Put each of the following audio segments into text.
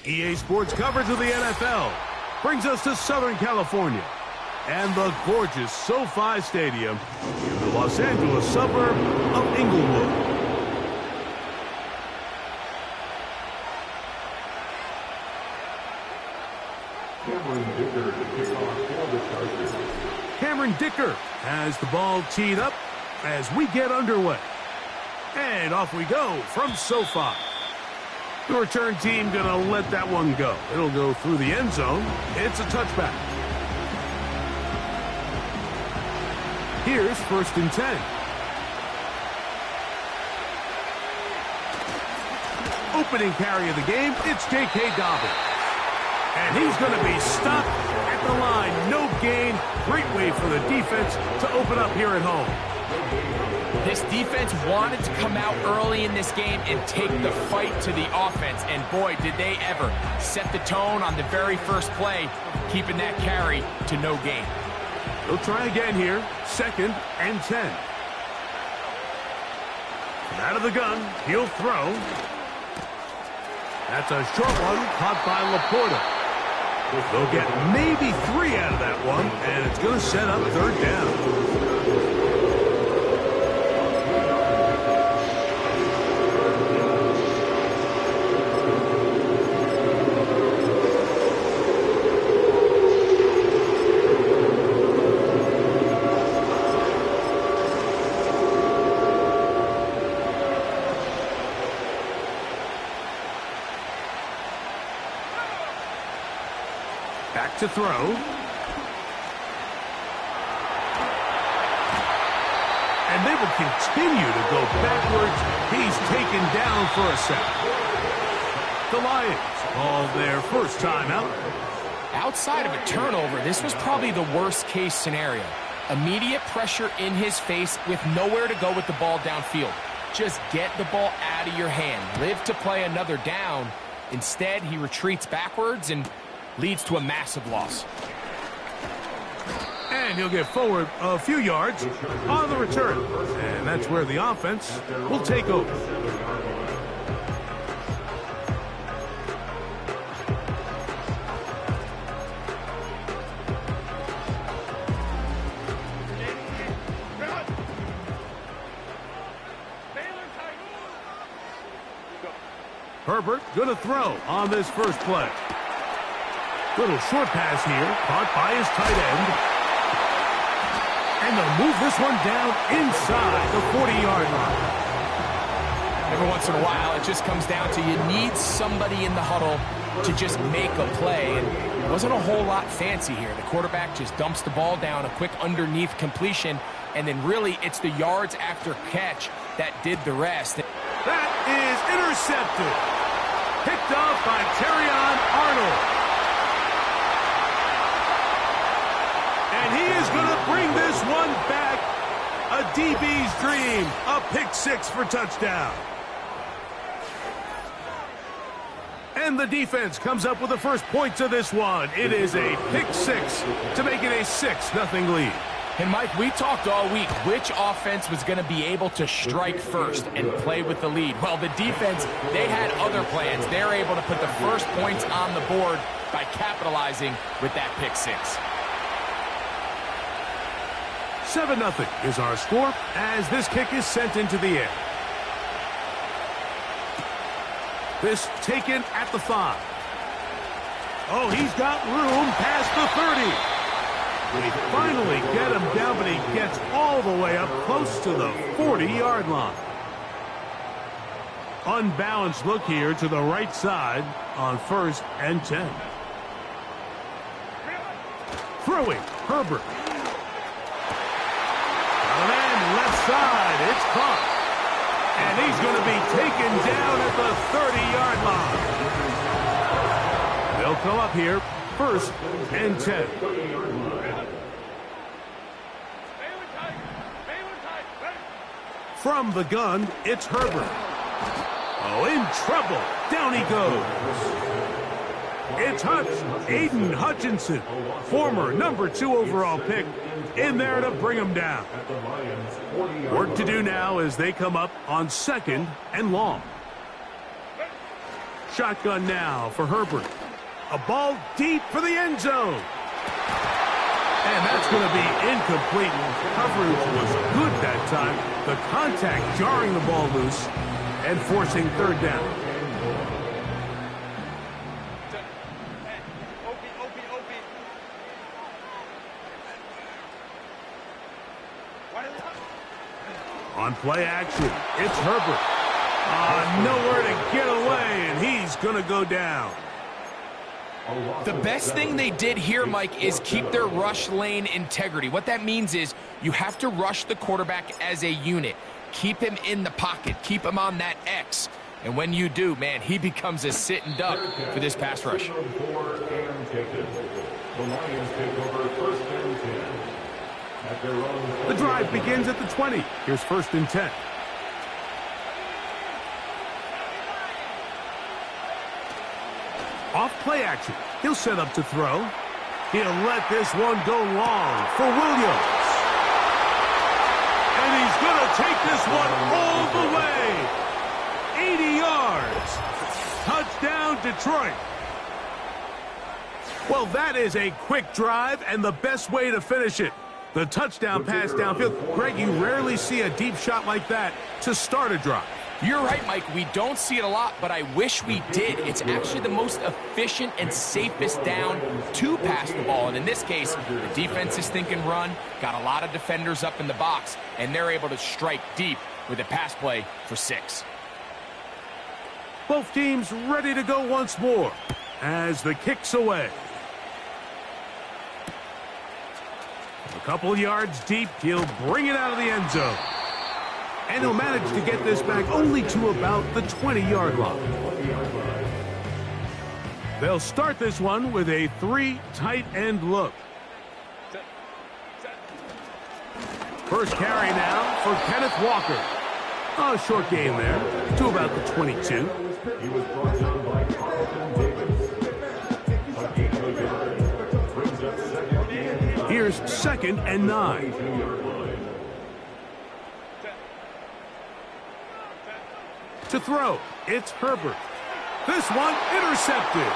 EA Sports coverage of the NFL brings us to Southern California and the gorgeous SoFi Stadium in the Los Angeles suburb of Inglewood. Cameron Dicker has the ball teed up as we get underway. And off we go from SoFi. The return team going to let that one go. It'll go through the end zone. It's a touchback. Here's 1st and 10. Opening carry of the game, it's J.K. Dobbins. And he's going to be stopped at the line. No gain. Great way for the defense to open up here at home. This defense wanted to come out early in this game and take the fight to the offense. And boy, did they ever set the tone on the very first play, keeping that carry to no gain. He'll try again here. 2nd and 10. Out of the gun, he'll throw. That's a short one, caught by Laporta. They'll get maybe 3 out of that one, and it's going to set up 3rd down. Back to throw. And they will continue to go backwards. He's taken down for a sack. The Lions call their first timeout. Outside of a turnover, this was probably the worst-case scenario. Immediate pressure in his face with nowhere to go with the ball downfield. Just get the ball out of your hand. Live to play another down. Instead, he retreats backwards and leads to a massive loss. And he'll get forward a few yards on the return. And that's where the offense will take over. Herbert gonna throw on this first play. Little short pass here, caught by his tight end. And they'll move this one down inside the 40-yard line. Every once in a while, it just comes down to you need somebody in the huddle to just make a play. And it wasn't a whole lot fancy here. The quarterback just dumps the ball down, a quick underneath completion, and then really it's the yards after catch that did the rest. That is intercepted. Picked off by Terrion Arnold. And he is going to bring this one back. A DB's dream. A pick 6 for touchdown. And the defense comes up with the first points of this one. It is a pick 6 to make it a 6-0 lead. And Mike, we talked all week which offense was going to be able to strike first and play with the lead. Well, the defense, they had other plans. They're able to put the first points on the board by capitalizing with that pick 6. 7-0 is our score as this kick is sent into the air. This taken at the 5. Oh, he's got room past the 30. They finally get him down, but he gets all the way up close to the 40-yard line. Unbalanced look here to the right side on 1st and 10. Throwing, Herbert. And left side, it's caught. And he's going to be taken down at the 30-yard line. They'll come up here, 1st and 10. From the gun, it's Herbert. Oh, in trouble. Down he goes. It's Aiden Hutchinson, former #2 overall pick, in there to bring him down. Work to do now as they come up on 2nd and long. Shotgun now for Herbert. A ball deep for the end zone. And that's going to be incomplete. Coverage was good that time. The contact jarring the ball loose and forcing 3rd down. On play action, it's Herbert. Nowhere to get away, and he's going to go down. The best thing they did here, Mike, is keep their rush lane integrity. What that means is you have to rush the quarterback as a unit. Keep him in the pocket. Keep him on that X. And when you do, man, he becomes a sitting duck for this pass rush. The Lions take over 1st and 10. At their own. The drive begins at the 20. Here's 1st and 10. Off play action. He'll set up to throw. He'll let this one go long for Williams. And he's going to take this one all the way. 80 yards. Touchdown, Detroit. Well, that is a quick drive and the best way to finish it. The touchdown pass downfield. Greg, you rarely see a deep shot like that to start a drive. You're right, Mike. We don't see it a lot, but I wish we did. It's actually the most efficient and safest down to pass the ball. And in this case, the defense is thinking run, got a lot of defenders up in the box, and they're able to strike deep with a pass play for 6. Both teams ready to go once more as the kick's away. A couple yards deep, he'll bring it out of the end zone. And he'll manage to get this back only to about the 20-yard line. They'll start this one with a 3 tight end look. First carry now for Kenneth Walker. A short gain there to about the 22. He was brought down by Carlton Davis. Here's 2nd and 9. To throw, it's Herbert. This one intercepted.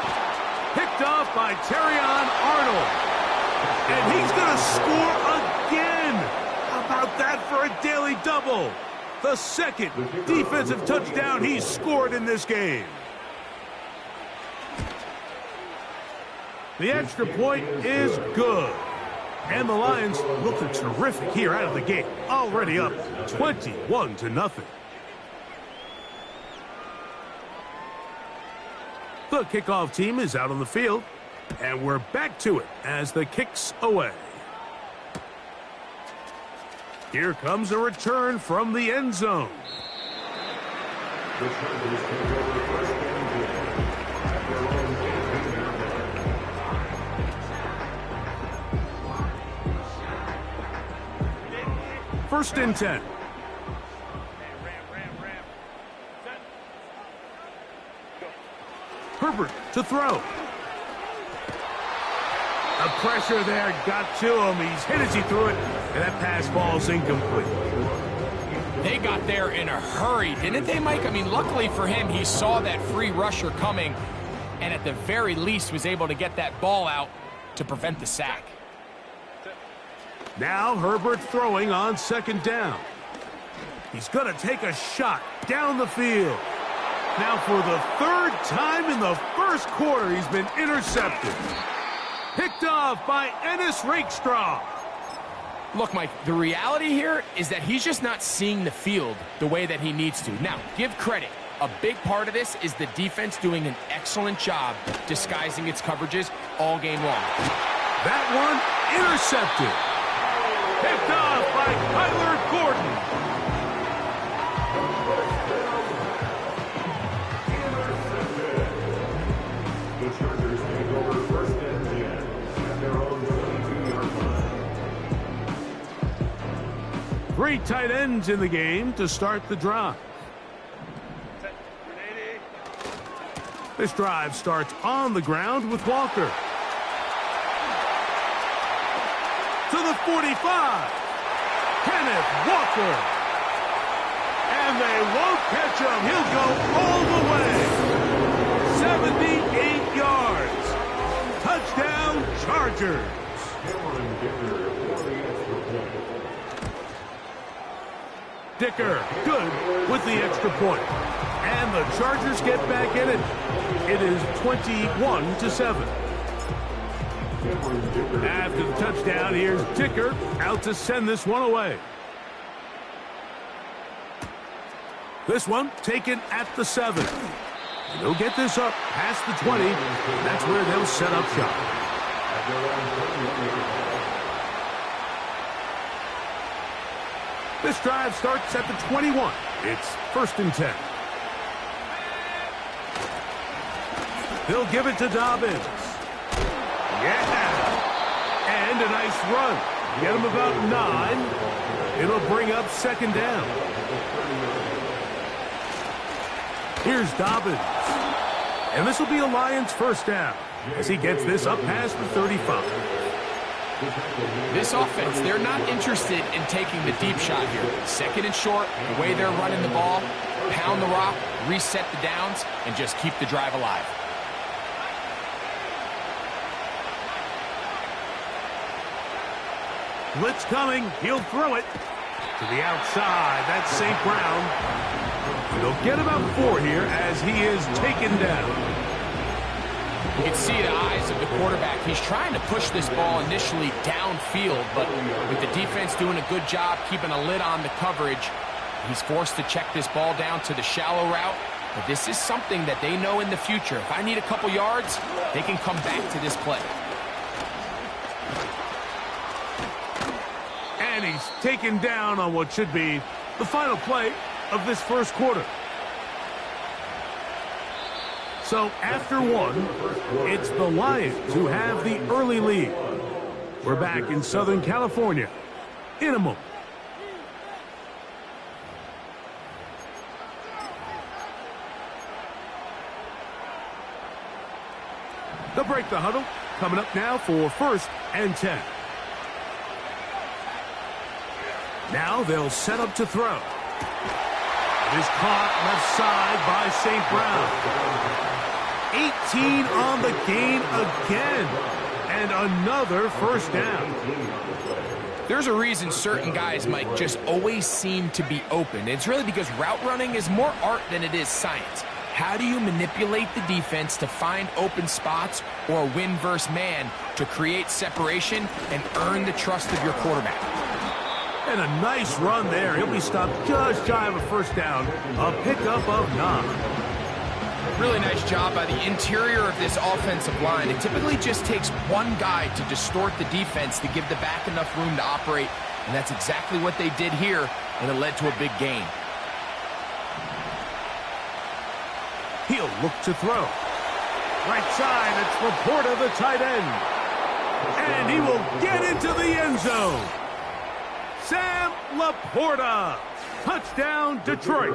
Picked off by Terrion Arnold. And he's going to score again. How about that for a daily double? The 2nd defensive touchdown he's scored in this game. The extra point is good. And the Lions looking terrific here out of the gate. Already up 21-0. The kickoff team is out on the field, and we're back to it as the kick's away. Here comes a return from the end zone. The Chargers take over 1st and 10. At their own 18. 1st and 10. Herbert to throw. The pressure there got to him. He's hit as he threw it, and that pass falls incomplete. They got there in a hurry, didn't they, Mike? I mean, luckily for him, he saw that free rusher coming, and at the very least was able to get that ball out to prevent the sack. Now Herbert throwing on 2nd down. He's going to take a shot down the field. Now for the 3rd time in the 1st quarter, he's been intercepted. Picked off by Ennis Rakestraw. Look, Mike, the reality here is that he's just not seeing the field the way that he needs to. Now, give credit. A big part of this is the defense doing an excellent job disguising its coverages all game long. That one intercepted. Picked off by Kyler Gordon. Three tight ends in the game to start the drive. This drive starts on the ground with Walker. To the 45. Kenneth Walker. And they won't catch him. He'll go all the way. 78 yards. Touchdown, Chargers. Dicker, good with the extra point. And the Chargers get back in it. It is 21-7. After the touchdown, here's Dicker out to send this one away. This one taken at the 7. And they'll get this up past the 20. That's where they'll set up shop. This drive starts at the 21. It's 1st and 10. They'll give it to Dobbins. Yeah! And a nice run. Get him about 9. It'll bring up 2nd down. Here's Dobbins. And this will be a Lions 1st down as he gets this up past the 35. This offense, they're not interested in taking the deep shot here. 2nd and short, the way they're running the ball, pound the rock, reset the downs, and just keep the drive alive. Blitz coming. He'll throw it to the outside. That's St. Brown. They'll get about 4 here as he is taken down. You can see the eyes of the quarterback. He's trying to push this ball initially downfield, but with the defense doing a good job keeping a lid on the coverage, he's forced to check this ball down to the shallow route. But this is something that they know in the future. If I need a couple yards, they can come back to this play. And he's taken down on what should be the final play of this 1st quarter. So after 1, it's the Lions who have the early lead. We're back in Southern California in a moment. They'll break the huddle. Coming up now for 1st and 10. Now they'll set up to throw. It is caught left side by St. Brown. 18 on the gain again. And another 1st down. There's a reason certain guys, Mike, just always seem to be open. It's really because route running is more art than it is science. How do you manipulate the defense to find open spots or win versus man to create separation and earn the trust of your quarterback? And a nice run there. He'll be stopped just shy of a 1st down. A pickup of 9. Really nice job by the interior of this offensive line. It typically just takes one guy to distort the defense to give the back enough room to operate, and that's exactly what they did here, and it led to a big gain. He'll look to throw. Right side, it's Laporta, the tight end. And he will get into the end zone. Sam Laporta. Touchdown, Detroit.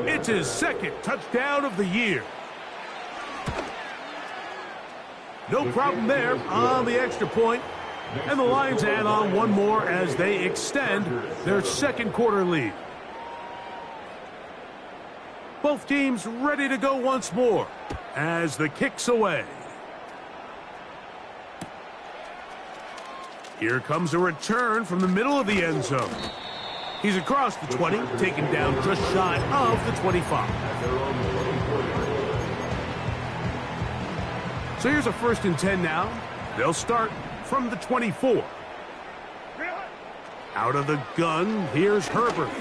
It's his 2nd touchdown of the year. No problem there on the extra point. And the Lions add on 1 more as they extend their 2nd quarter lead. Both teams ready to go once more as the kick's away. Here comes a return from the middle of the end zone. He's across the 20, taken down just shy of the 25. So here's a 1st and 10 now. They'll start from the 24. Out of the gun, here's Herbert.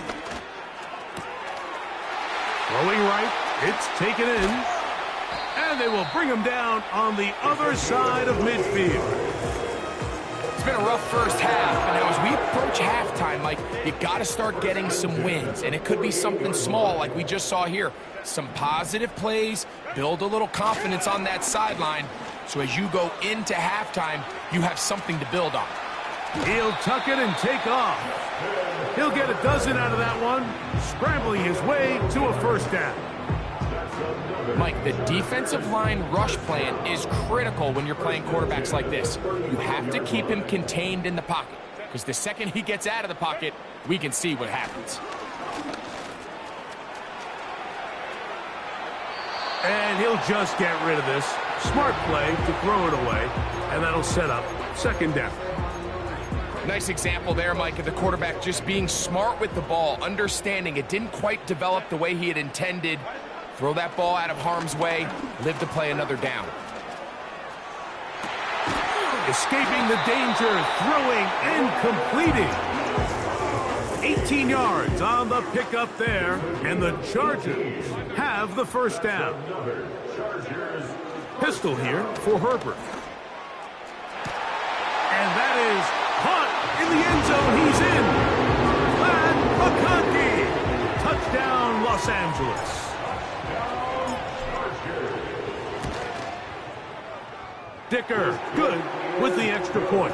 Throwing right, it's taken in. And they will bring him down on the other side of midfield. It's been a rough 1st half, and now as we approach halftime, Mike, you got to start getting some wins, and it could be something small like we just saw here. Some positive plays, build a little confidence on that sideline, so as you go into halftime, you have something to build on. He'll tuck it and take off. He'll get a dozen out of that one, scrambling his way to a first down. Mike, the defensive line rush plan is critical when you're playing quarterbacks like this. You have to keep him contained in the pocket, because the second he gets out of the pocket, we can see what happens. And he'll just get rid of this. Smart play to throw it away, and that'll set up second down. Nice example there, Mike, of the quarterback just being smart with the ball, understanding it didn't quite develop the way he had intended. Throw that ball out of harm's way, live to play another down. Escaping the danger, throwing and completing. 18 yards on the pickup there, and the Chargers have the first down. Pistol here for Herbert. And that is caught in the end zone. He's in. Glad McConkey. Touchdown, Los Angeles. Dicker, good with the extra point.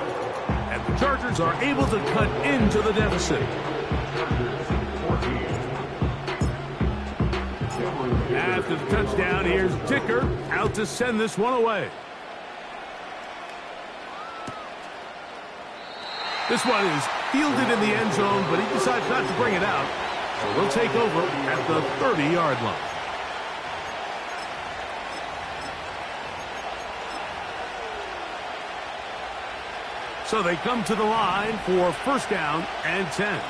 And the Chargers are able to cut into the deficit. After the touchdown, here's Dicker out to send this one away. This one is fielded in the end zone, but he decides not to bring it out. So we'll take over at the 30-yard line. So they come to the line for first down and 10.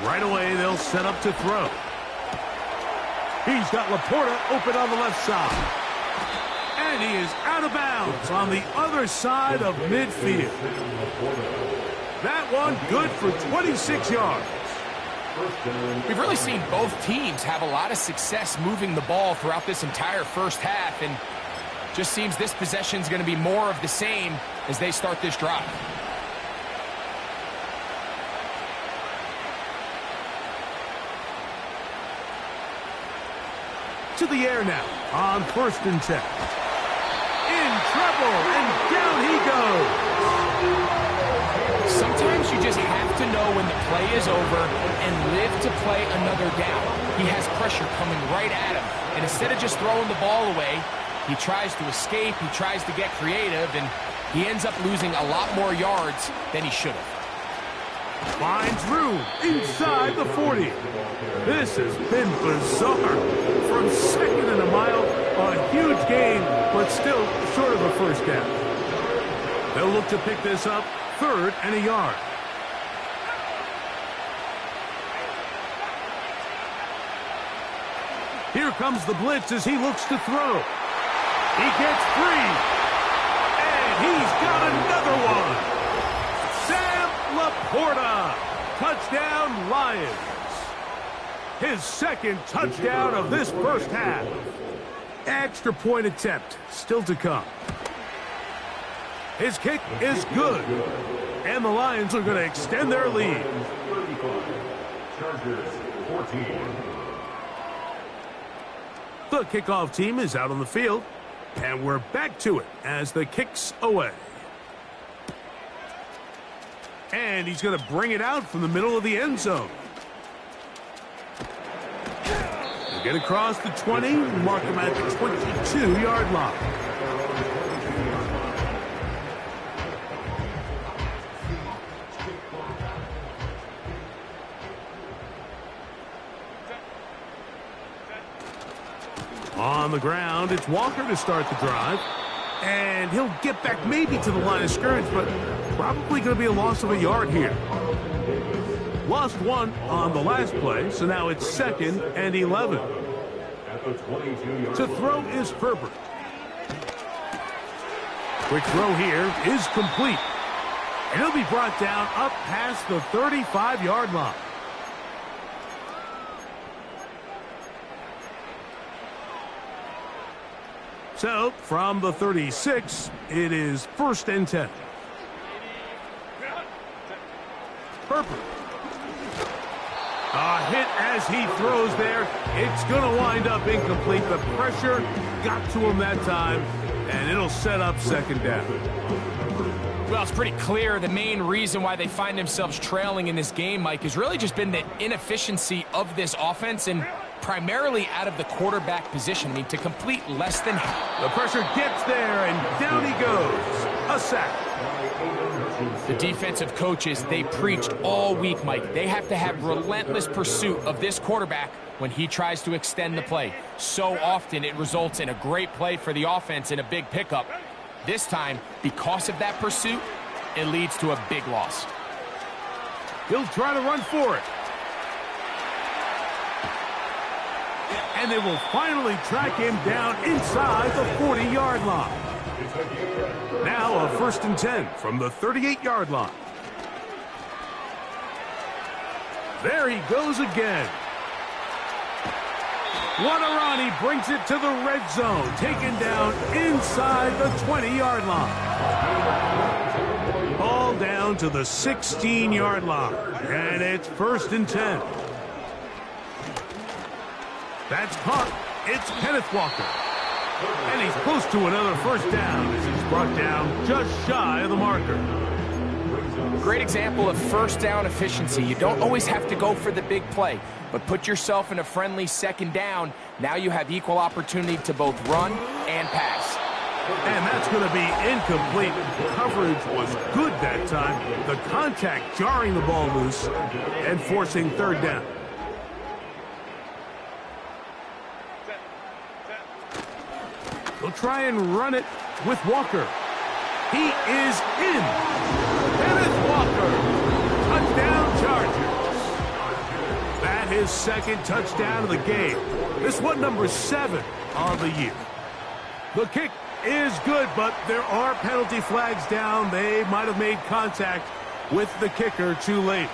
Right away, they'll set up to throw. He's got Laporta open on the left side. And he is out of bounds on the other side of midfield. That one good for 26 yards. We've really seen both teams have a lot of success moving the ball throughout this entire first half, and just seems this possession is going to be more of the same as they start this drive. To the air now on first and 10. In trouble, and down he goes. Sometimes you just have to know when the play is over and live to play another down. He has pressure coming right at him, and instead of just throwing the ball away, he tries to escape, he tries to get creative, and he ends up losing a lot more yards than he should have. Finds room inside the 40. This has been bizarre. From second and a mile, a huge gain, but still short of a first down. They'll look to pick this up, third and a yard. Here comes the blitz as he looks to throw. He gets free. And he's got another one. Sam Laporta. Touchdown, Lions. His second touchdown of this first half. Extra point attempt still to come. His kick is good. And the Lions are going to extend their lead. Chargers 14. The kickoff team is out on the field. And we're back to it as the kick's away. And he's going to bring it out from the middle of the end zone. He'll get across the 20, mark him at the 22-yard line. On the ground, it's Walker to start the drive. And he'll get back maybe to the line of scrimmage, but probably going to be a loss of a yard here. Lost one on the last play, so now it's second and 11. To throw is Herbert. Quick throw here is complete. And he'll be brought down up past the 35-yard line. So, from the 36, it is first and 10. Herbert. A hit as he throws there. It's going to wind up incomplete. The pressure got to him that time, And it'll set up second down. Well, it's pretty clear the main reason why they find themselves trailing in this game, Mike, has really just been the inefficiency of this offense and primarily out of the quarterback position. I mean, to complete less than half. The pressure gets there, and down he goes. A sack. The defensive coaches, they preached all week, Mike. They have to have relentless pursuit of this quarterback when he tries to extend the play. So often it results in a great play for the offense and a big pickup. This time, because of that pursuit, it leads to a big loss. He'll try to run for it. And they will finally track him down inside the 40-yard line. Now a 1st and 10 from the 38-yard line. There he goes again. Wanarani brings it to the red zone, taken down inside the 20-yard line. Ball down to the 16-yard line, and it's 1st and 10. That's caught. It's Kenneth Walker. And he's close to another 1st down as he's brought down just shy of the marker. Great example of 1st down efficiency. You don't always have to go for the big play, but put yourself in a friendly 2nd down. Now you have equal opportunity to both run and pass. And that's going to be incomplete. Coverage was good that time. The contact jarring the ball loose and forcing 3rd down. They'll try and run it with Walker. He is in. Kenneth Walker. Touchdown Chargers. That his 2nd touchdown of the game. This one number 7 on the year. The kick is good, but there are penalty flags down. They might have made contact with the kicker too late.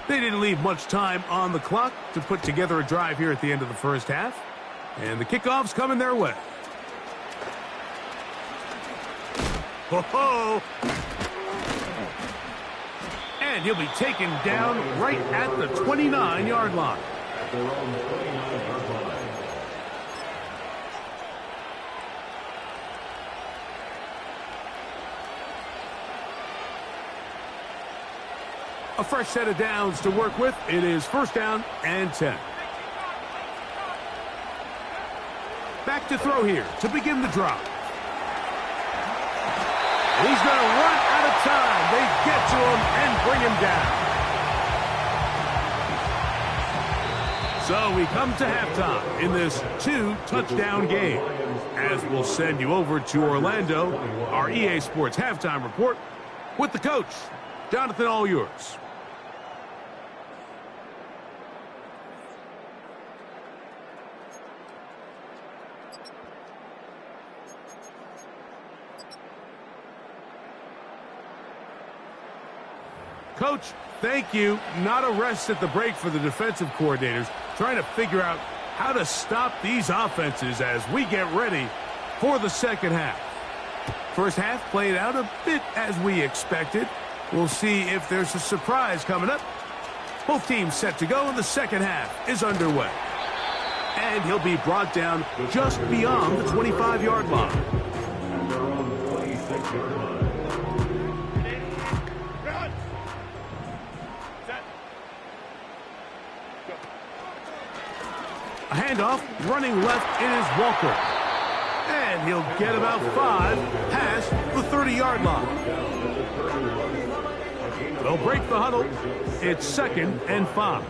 They didn't leave much time on the clock to put together a drive here at the end of the 1st half. And the kickoff's coming their way. Ho-ho! And he'll be taken down right at the 29-yard line. A fresh set of downs to work with. It is 1st down and 10. Back to throw here to begin the drive. He's going to run out of time. They get to him and bring him down. So we come to halftime in this 2-touchdown game. As we'll send you over to Orlando, our EA Sports halftime report with the coach. Jonathan, all yours. Coach, thank you. Not a rest at the break for the defensive coordinators, trying to figure out how to stop these offenses as we get ready for the 2nd half. 1st half played out a bit as we expected. We'll see if there's a surprise coming up. Both teams set to go, and the 2nd half is underway. And he'll be brought down just beyond the 25-yard line. A handoff, running left is Walker. And he'll get about 5 past the 30-yard line. They'll break the huddle. It's 2nd and 5.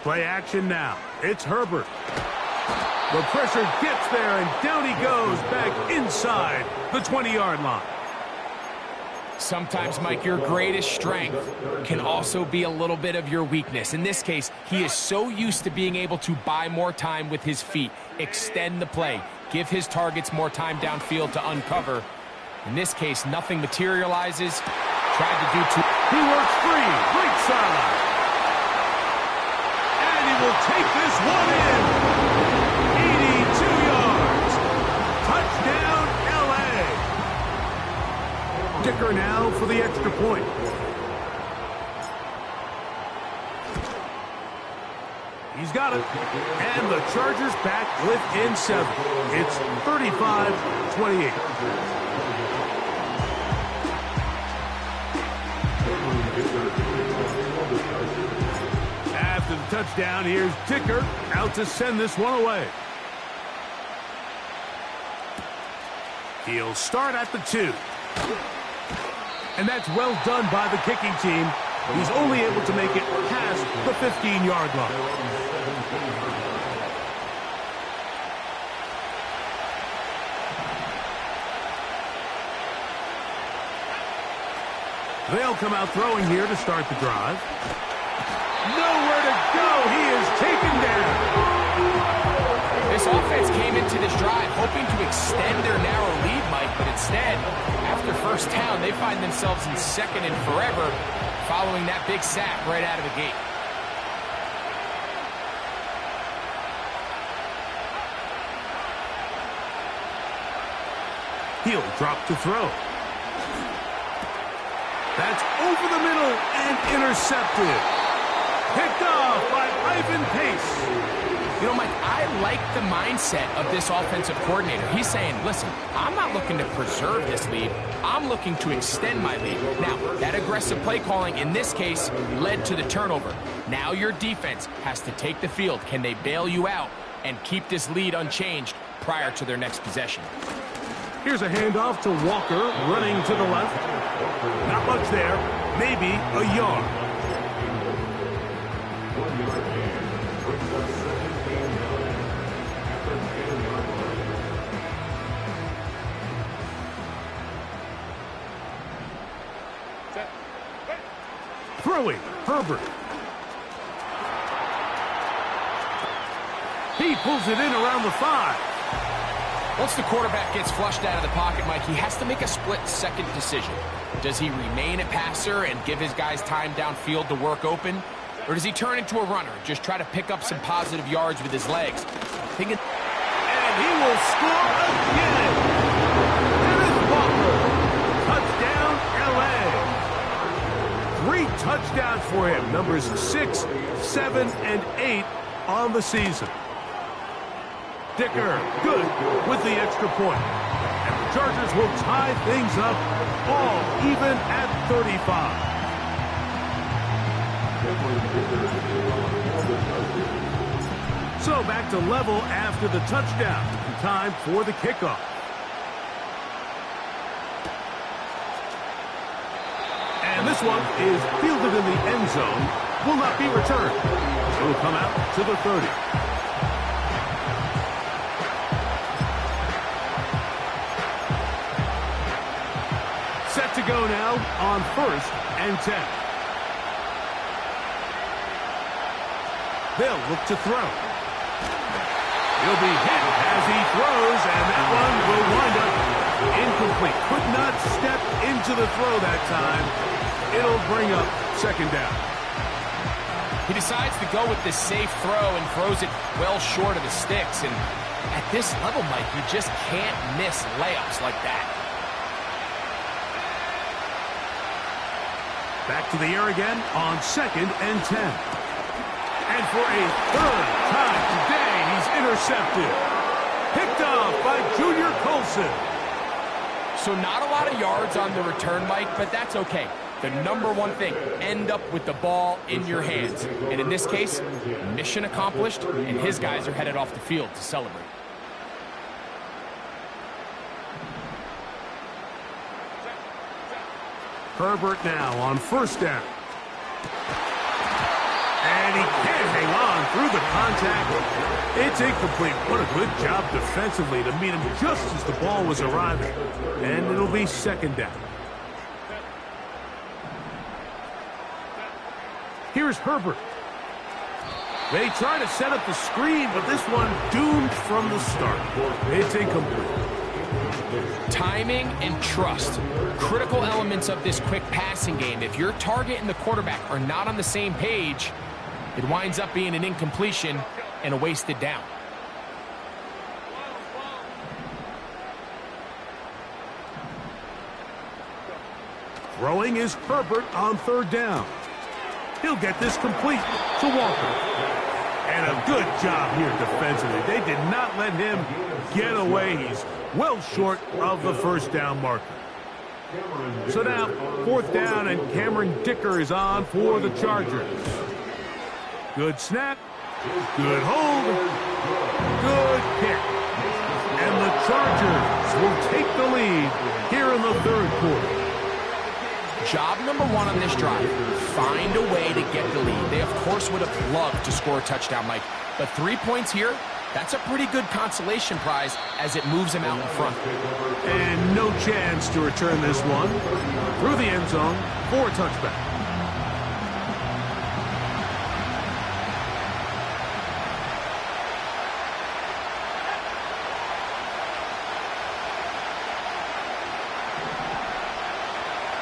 Play action now. It's Herbert. The pressure gets there, and down he goes back inside the 20-yard line. Sometimes, Mike, your greatest strength can also be a little bit of your weakness. In this case, he is so used to being able to buy more time with his feet, extend the play, give his targets more time downfield to uncover. In this case, nothing materializes. Tried to do too. He works free, right side. And he will take this one in. 82 yards. Touchdown, L.A. Kicker now for the extra point. he's got it. And the Chargers back within 7. It's 35-28. After the touchdown, here's Dicker out to send this one away. He'll start at the 2. And that's well done by the kicking team. He's only able to make it past the 15-yard line. They'll come out throwing here to start the drive. Nowhere to go. He is taken down. This offense came into this drive hoping to extend their narrow lead, Mike, but instead, after first down, they find themselves in second and forever following that big sack right out of the gate. He'll drop to throw. That's over the middle and intercepted. Picked off by Ivan Pace. You know, Mike, I like the mindset of this offensive coordinator. He's saying, listen, I'm not looking to preserve this lead. I'm looking to extend my lead. Now, that aggressive play calling in this case led to the turnover. Now your defense has to take the field. Can they bail you out and keep this lead unchanged prior to their next possession? Here's a handoff to Walker running to the left. Not much there. Maybe a yard. Throwing, Herbert. He pulls it in around the 5. Once the quarterback gets flushed out of the pocket, Mike, he has to make a split-second decision. Does he remain a passer and give his guys time downfield to work open? Or does he turn into a runner, just try to pick up some positive yards with his legs? And he will score again. Dennis Walker. Touchdown, L.A. 3 touchdowns for him. Numbers 6, 7, and 8 on the season. Dicker, good with the extra point. And the Chargers will tie things up all even at 35. So back to level after the touchdown. Time for the kickoff. And this one is fielded in the end zone. Will not be returned. It will come out to the 30. Set to go now on 1st and 10. They'll look to throw. He'll be hit as he throws, and that one will wind up incomplete. Could not step into the throw that time. It'll bring up 2nd down. He decides to go with this safe throw and throws it well short of the sticks. And at this level, Mike, you just can't miss layups like that. Back to the air again on 2nd and 10. And for a 3rd time today, he's intercepted. Picked off by Junior Colson. So not a lot of yards on the return, Mike, but that's okay. The number one thing, end up with the ball in your hands. And in this case, mission accomplished, and his guys are headed off the field to celebrate. Herbert now on 1st down. And he can't hang on through the contact. It's incomplete. What a good job defensively to meet him just as the ball was arriving. And it'll be 2nd down. Here's Herbert. They try to set up the screen, but this one doomed from the start. It's incomplete. Timing and trust, critical elements of this quick passing game. If your target and the quarterback are not on the same page, it winds up being an incompletion and a wasted down. Throwing is Herbert on 3rd down. He'll get this complete to Walker. And a good job here defensively. They did not let him get away. He's well short of the first down marker. So now, 4th down, and Cameron Dicker is on for the Chargers. Good snap. Good hold. Good kick. And the Chargers will take the lead here in the 3rd quarter. Job number 1 on this drive, find a way to get the lead. They, of course, would have loved to score a touchdown, Mike. But 3 points here, that's a pretty good consolation prize as it moves them out in front. And no chance to return this one through the end zone for a touchback.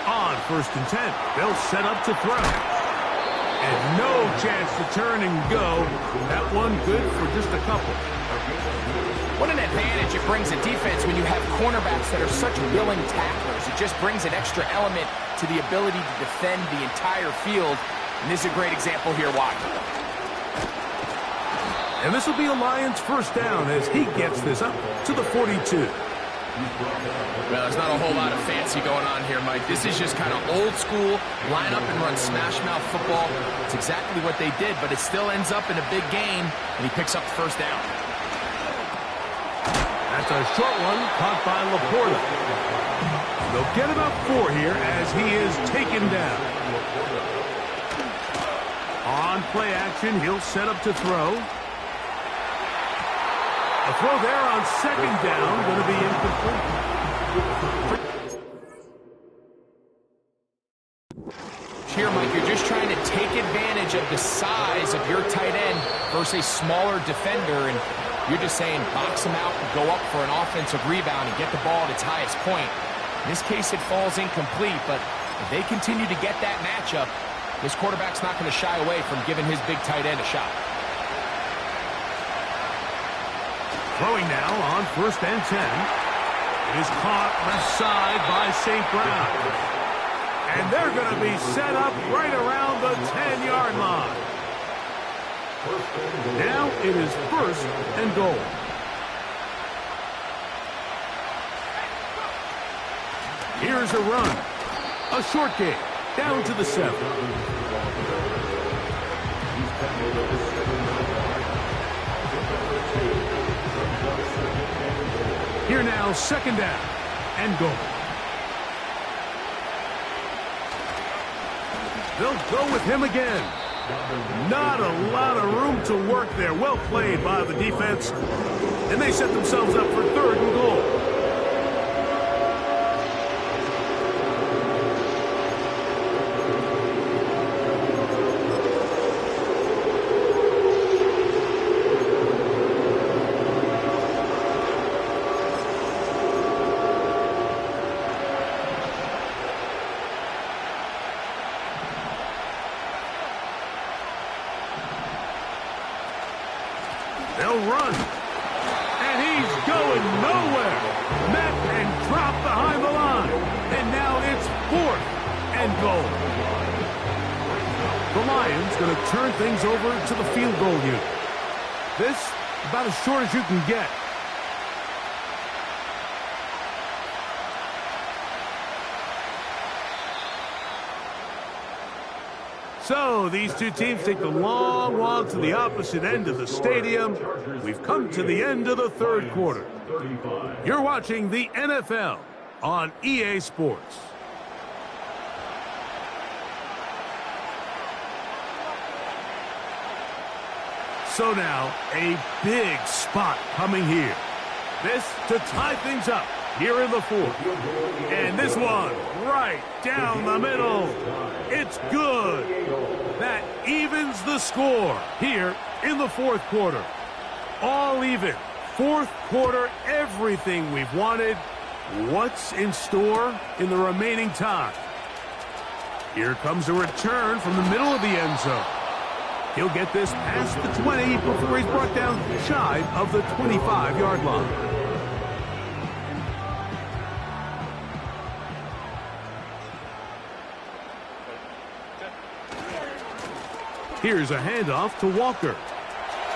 On 1st and 10, they'll set up to throw. And no chance to turn and go. That one good for just a couple. What an advantage it brings a defense when you have cornerbacks that are such willing tacklers. It just brings an extra element to the ability to defend the entire field. And this is a great example here. Watch. And this will be a Lions 1st down as he gets this up to the 42. Well, there's not a whole lot of fancy going on here, Mike. This is just kind of old school, line up and run smash mouth football. It's exactly what they did, but it still ends up in a big game, and he picks up the 1st down. That's a short one caught by Laporta. They'll get about 4 here as he is taken down. On play action, he'll set up to throw. A throw there on 2nd down, going to be incomplete. Here, Mike, you're just trying to take advantage of the size of your tight end versus a smaller defender, and you're just saying box him out and go up for an offensive rebound and get the ball at its highest point. In this case, it falls incomplete, but if they continue to get that matchup, this quarterback's not going to shy away from giving his big tight end a shot. Throwing now on 1st and 10. It is caught left side by St. Brown. And they're going to be set up right around the 10-yard line. Now it is 1st and goal. Here's a run. A short game down to the 7. Here now, 2nd down and goal. They'll go with him again. Not a lot of room to work there. Well played by the defense. And they set themselves up for 3rd and goal. They'll run. And he's going nowhere. Met and dropped behind the line. And now it's 4th and goal. The Lions going to turn things over to the field goal unit. This about as short as you can get. So these two teams take the long walk to the opposite end of the stadium. We've come to the end of the 3rd quarter. You're watching the NFL on EA Sports. So now a big spot coming here. This to tie things up here in the 4th. And this one right down the middle. It's good. That evens the score here in the 4th quarter. All even. 4th quarter, everything we've wanted. What's in store in the remaining time? Here comes a return from the middle of the end zone. He'll get this past the 20 before he's brought down shy of the 25-yard line. Here's a handoff to Walker.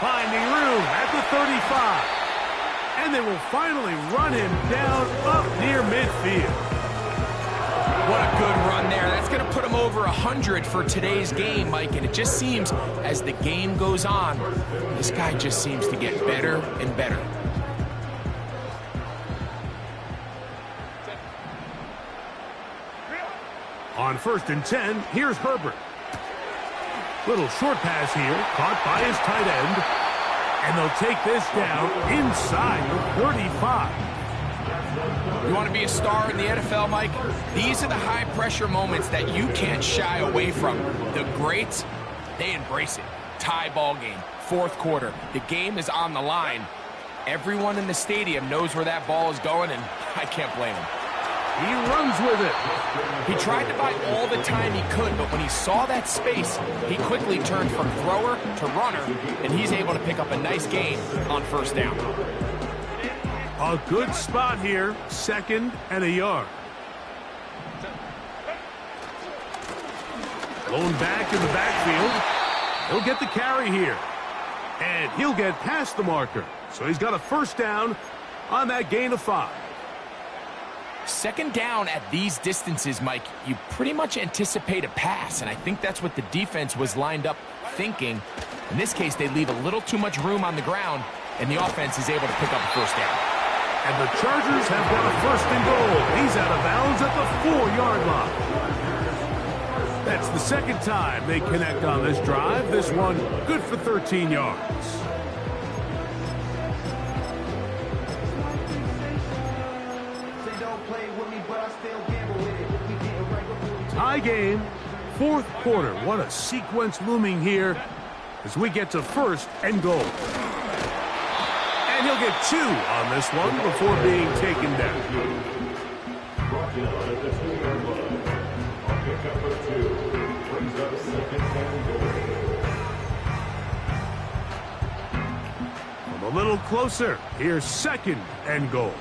finding room at the 35. And they will finally run him down up near midfield. What a good run there. That's going to put him over 100 for today's game, Mike. And it just seems as the game goes on, this guy just seems to get better and better. On 1st and 10, here's Herbert. Little short pass here, caught by his tight end. And they'll take this down inside the 35. You want to be a star in the NFL, Mike? These are the high-pressure moments that you can't shy away from. The greats, they embrace it. Tie ball game, 4th quarter. The game is on the line. Everyone in the stadium knows where that ball is going, and I can't blame him. He runs with it. He tried to buy all the time he could, but when he saw that space, he quickly turned from thrower to runner, and he's able to pick up a nice gain on 1st down. A good spot here, 2nd and a yard. Blown back in the backfield. He'll get the carry here. And he'll get past the marker. So he's got a 1st down on that gain of 5. 2nd down at these distances, Mike, you pretty much anticipate a pass, and I think that's what the defense was lined up thinking. In this case, they leave a little too much room on the ground, and the offense is able to pick up a 1st down. And the Chargers have got a 1st and goal. He's out of bounds at the 4-yard line. That's the 2nd time they connect on this drive. This one good for 13 yards. Tie game, 4th quarter. What a sequence looming here as we get to 1st and goal. And he'll get 2 on this one before being taken down. Come a little closer. Here's 2nd and goal.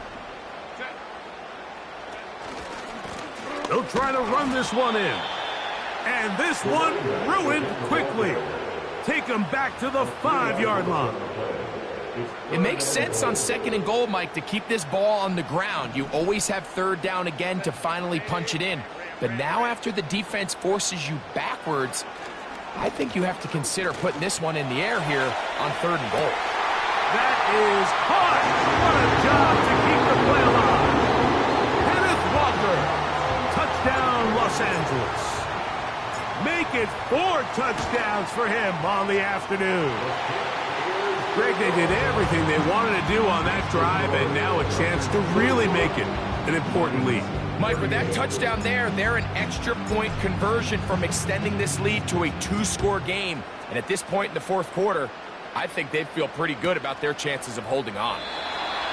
They'll try to run this one in. And this one ruined quickly. Take them back to the 5-yard line. It makes sense on 2nd and goal, Mike, to keep this ball on the ground. You always have 3rd down again to finally punch it in. But now after the defense forces you backwards, I think you have to consider putting this one in the air here on 3rd and goal. That is hard. What a job to keep the play alive. Kenneth Walker. Touchdown, Los Angeles. Make it 4 touchdowns for him on the afternoon. Greg, they did everything they wanted to do on that drive, and now a chance to really make it an important lead. Mike, with that touchdown there, they're an extra point conversion from extending this lead to a 2-score game. And at this point in the 4th quarter, I think they feel pretty good about their chances of holding on.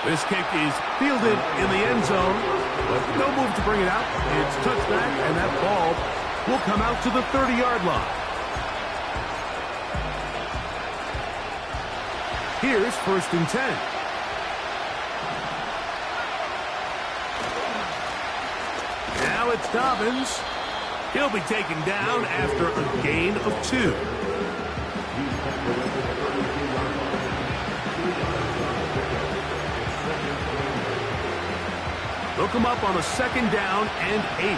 This kick is fielded in the end zone, but no move to bring it out. It's touchback, and that ball will come out to the 30-yard line. Here's 1st and 10. Now it's Dobbins. He'll be taken down after a gain of 2. They'll come up on a 2nd down and 8.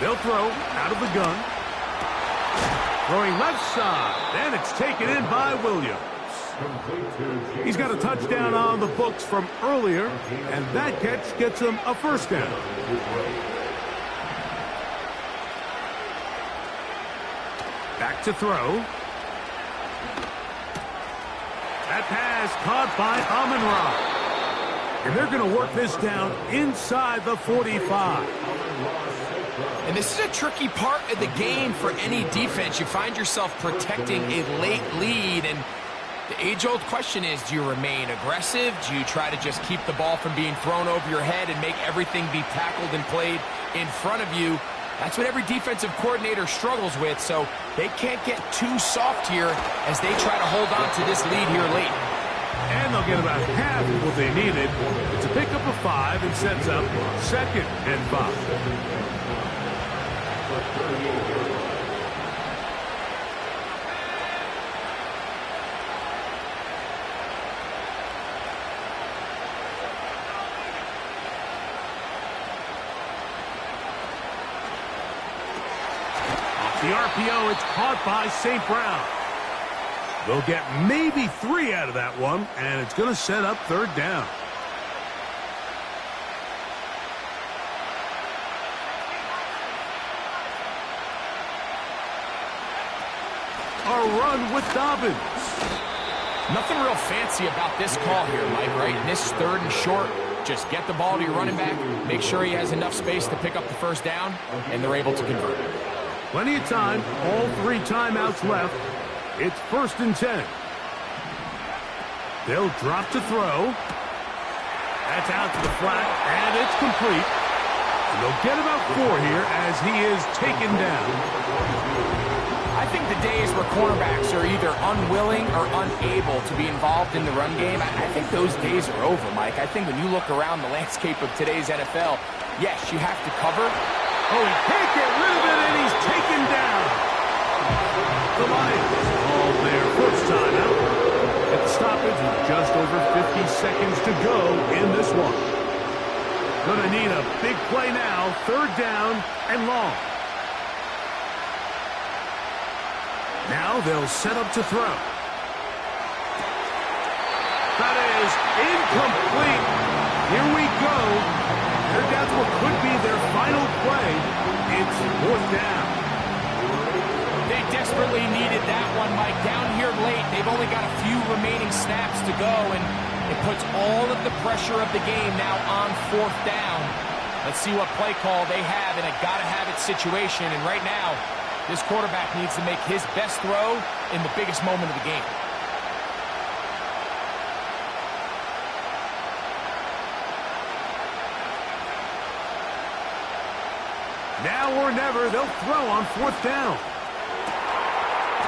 They'll throw out of the gun. Throwing left side, and it's taken in by Williams. He's got a touchdown on the books from earlier, and that catch gets him a 1st down. Back to throw. That pass caught by Amon-Ra. And they're going to work this down inside the 45. And this is a tricky part of the game for any defense. You find yourself protecting a late lead, and the age-old question is, do you remain aggressive? Do you try to just keep the ball from being thrown over your head and make everything be tackled and played in front of you? That's what every defensive coordinator struggles with, so they can't get too soft here as they try to hold on to this lead here late. And they'll get about half of what they needed. It's a pickup of 5 and sets up 2nd and 5. The RPO, it's caught by St. Brown. They'll get maybe 3 out of that one, and it's going to set up third down. A run with Dobbins. Nothing real fancy about this call here, Mike, right? In this third and short, just get the ball to your running back, make sure he has enough space to pick up the first down, and they're able to convert. Plenty of time, all 3 timeouts left. It's 1st and 10. They'll drop to throw. That's out to the flat, and it's complete. And they'll get about 4 here as he is taken down. I think the days where cornerbacks are either unwilling or unable to be involved in the run game, I think those days are over, Mike. I think when you look around the landscape of today's NFL, yes, you have to cover. Oh, he can't get rid of it, and he's taken down. The Lions call their first timeout. At the stoppage with just over 50 seconds to go in this one. Gonna need a big play now, 3rd down and long. Now they'll set up to throw. That is incomplete. Here we go. They're down to what could be their final play. It's 4th down. They desperately needed that one, Mike. Down here late, they've only got a few remaining snaps to go, and it puts all of the pressure of the game now on 4th down. Let's see what play call they have in a gotta-have-it situation, and right now, this quarterback needs to make his best throw in the biggest moment of the game. Now or never, they'll throw on 4th down.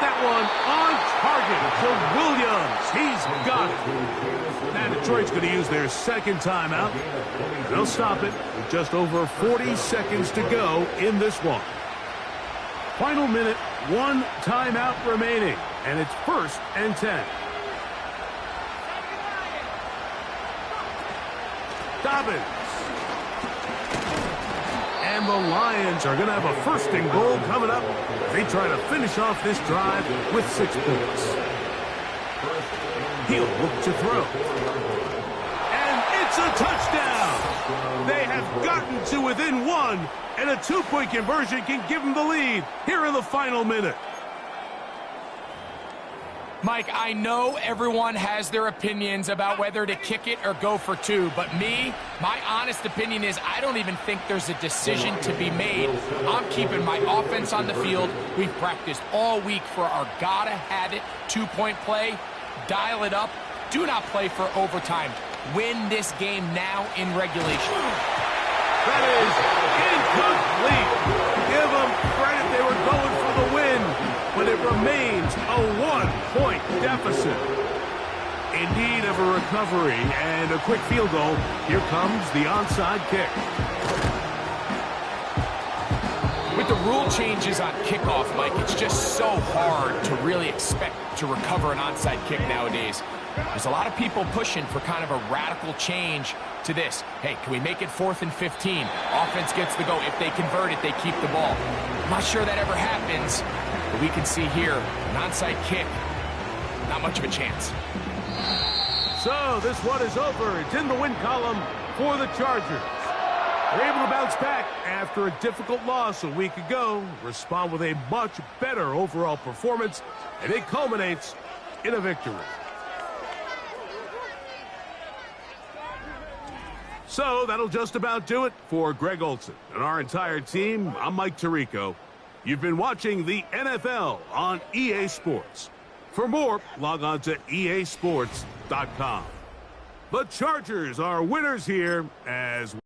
That one on target to Williams. He's got it. Now Detroit's going to use their 2nd timeout. They'll stop it with just over 40 seconds to go in this one. Final minute, 1 timeout remaining, and it's 1st and 10. Dobbins. And the Lions are going to have a 1st and goal coming up. They try to finish off this drive with 6 points. He'll look to throw. And it's a touchdown. They have gotten to within 1. And a 2-point conversion can give them the lead here in the final minute. Mike, I know everyone has their opinions about whether to kick it or go for 2, but my honest opinion is I don't even think there's a decision to be made. I'm keeping my offense on the field. We've practiced all week for our gotta-have-it 2-point play. Dial it up. Do not play for overtime. Win this game now in regulation. That is incomplete. Give them credit. They were going for the win, but it remains a 1-point deficit. In need of a recovery and a quick field goal, here comes the onside kick. With the rule changes on kickoff, Mike, it's just so hard to really expect to recover an onside kick nowadays. There's a lot of people pushing for kind of a radical change to this. Hey, can we make it 4th and 15? Offense gets the go. If they convert it, they keep the ball. I'm not sure that ever happens, but we can see here, an onside kick, not much of a chance. So this one is over. It's in the win column for the Chargers. They're able to bounce back after a difficult loss a week ago, respond with a much better overall performance, and it culminates in a victory. So that'll just about do it for Greg Olson and our entire team. I'm Mike Tirico. You've been watching the NFL on EA Sports. For more, log on to easports.com. The Chargers are winners here as